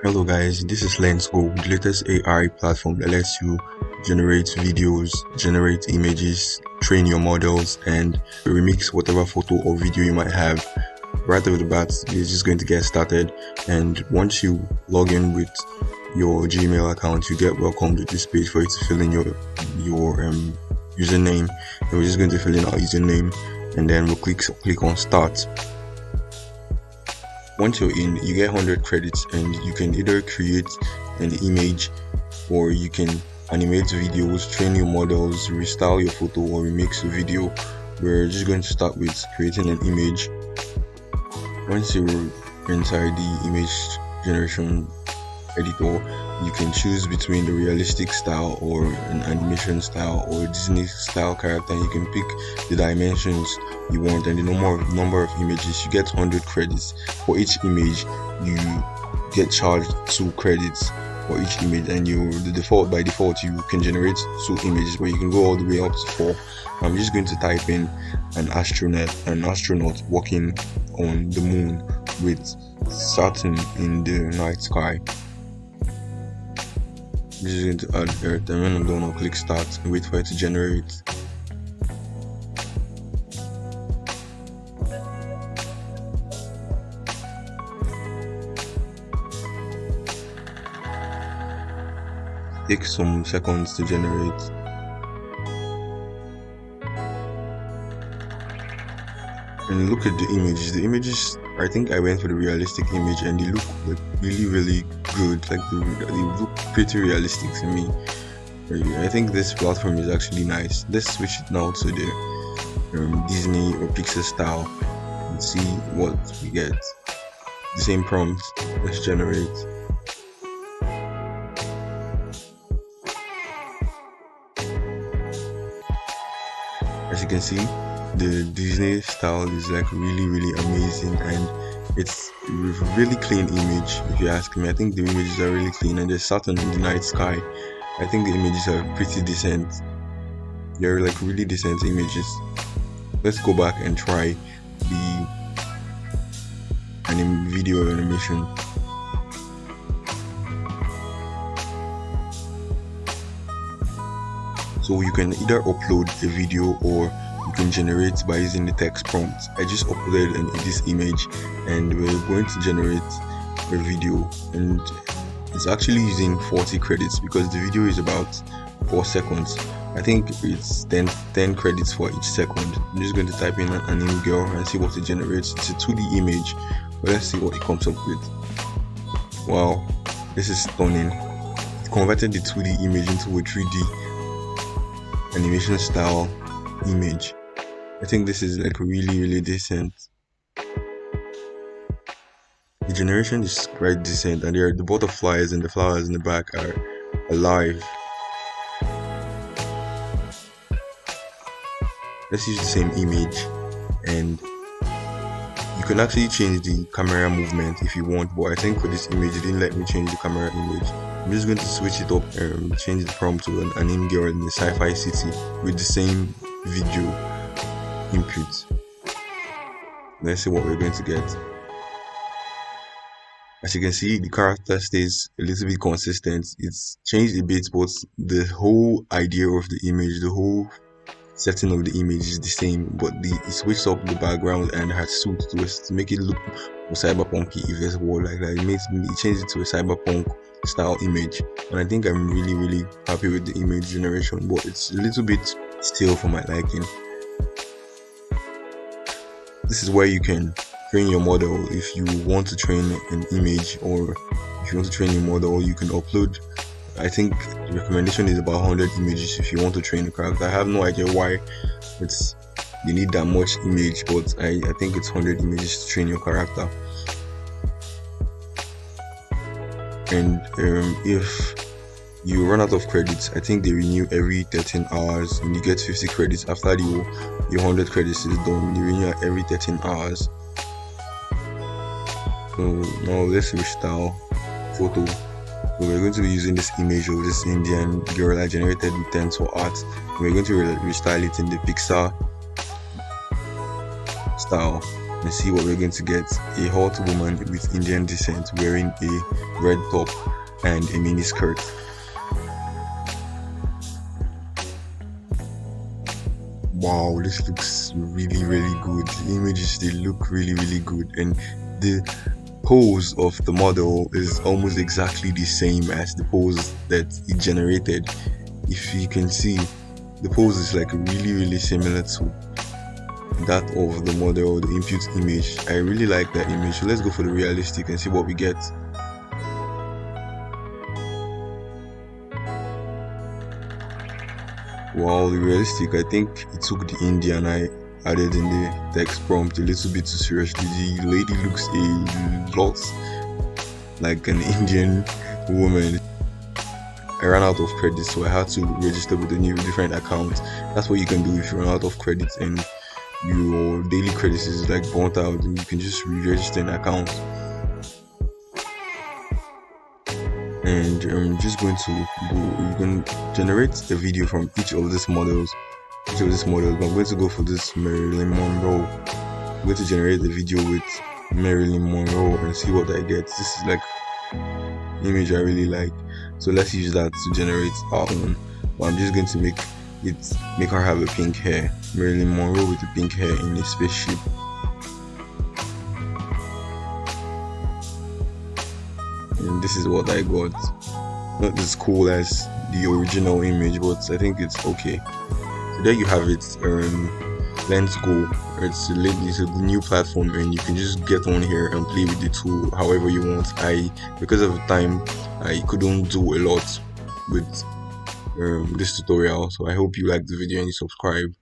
Hello guys, this is LensGo, the latest AI platform that lets you generate videos, generate images, train your models, and remix whatever photo or video you might have. Right off the bat, you're just going to get started, and once you log in with your Gmail account, you get welcomed to this page for you to fill in your username. And we're just going to fill in our username, and then we'll click on start. Once you're in, you get 100 credits, and you can either create an image or you can animate videos, train your models, restyle your photo, or remix the video. We're just going to start with creating an image. Once you're inside the image generation editor, you can choose between the realistic style or an animation style or a Disney style character, and you can pick the dimensions you want and the number of images. You get 100 credits for each image. You get charged 2 credits for each image, and by default you can generate 2 images, but you can go all the way up to 4. I'm just going to type in an astronaut walking on the moon with Saturn in the night sky. I'm just going to add Earth, and when I'm done, I'll click start and wait for it to generate. Take some seconds to generate. And look at the images. The images, I think I went for the realistic image, and they look like really good. Like they look pretty realistic to me. I think this platform is actually nice. Let's switch it now to the Disney or Pixar style and see what we get. The same prompt. Let's generate. As you can see, the Disney style is like really amazing, and it's a really clean image. If you ask me, I think the images are really clean, and there's Saturn in the night sky. I think the images are pretty decent. They're like really decent images. Let's go back and try the video animation. So you can either upload a video or you can generate by using the text prompt. I just uploaded this image, and we're going to generate a video, and it's actually using 40 credits because the video is about 4 seconds. I think it's 10 credits for each second. I'm just going to type in an anime girl and see what it generates. It's a 2D image, but let's see what it comes up with. Wow, this is stunning. It converted the 2D image into a 3D animation style image. I think this is like really decent. The generation is quite decent, and the butterflies and the flowers in the back are alive. Let's use the same image, and you can actually change the camera movement if you want, but I think for this image it didn't let me change the camera image. I'm just going to switch it up and change the prompt to an anime girl in the sci-fi city with the same video input. Let's see what we're going to get. As you can see, the character stays a little bit consistent. It's changed a bit, but the whole idea of the image, the whole setting of the image is the same, but it switched up the background and had suit to make it look more cyberpunky, if there's a word like that. It changed it to a cyberpunk style image, and I think I'm really happy with the image generation, but it's a little bit stale for my liking. This is where you can train your model. If you want to train an image, or if you want to train your model, you can upload. I think the recommendation is about 100 images if you want to train a character. I have no idea why you need that much image, but I think it's 100 images to train your character. And if you run out of credits, I think they renew every 13 hours, and you get 50 credits after your 100 credits is done. They renew every 13 hours. So now let's restyle photo. So we're going to be using this image of this Indian girl I generated with Tensor Art. We're going to restyle it in the Pixar style. and see what we're going to get. A hot woman with Indian descent wearing a red top and a mini skirt. Wow, this looks really good. The images, they look really good, and the pose of the model is almost exactly the same as the pose that it generated. If you can see, the pose is like really similar to that of the model, the input image. I really like that image. So let's go for the realistic and see what we get. Wow, the realistic, I think it took the Indian I added in the text prompt a little bit too seriously. The lady looks a lot like an Indian woman. I ran out of credits, so I had to register with a new different account. That's what you can do if you run out of credits and your daily credits is like burnt out, and you can just re-register an account. And I'm just going to go, you can generate a video from each of these models, but I'm going to go for this Marilyn Monroe. I'm going to generate a video with Marilyn Monroe and see what I get. This is like image I really like, so let's use that to generate our own. But I'm just going to make her have a pink hair. Marilyn Monroe with the pink hair in a spaceship. And this is what I got. Not as cool as the original image, but I think it's okay. So there you have it. LensGo. It's a new platform, and you can just get on here and play with the tool however you want. Because of time, I couldn't do a lot with this tutorial, so I hope you liked the video and you subscribe.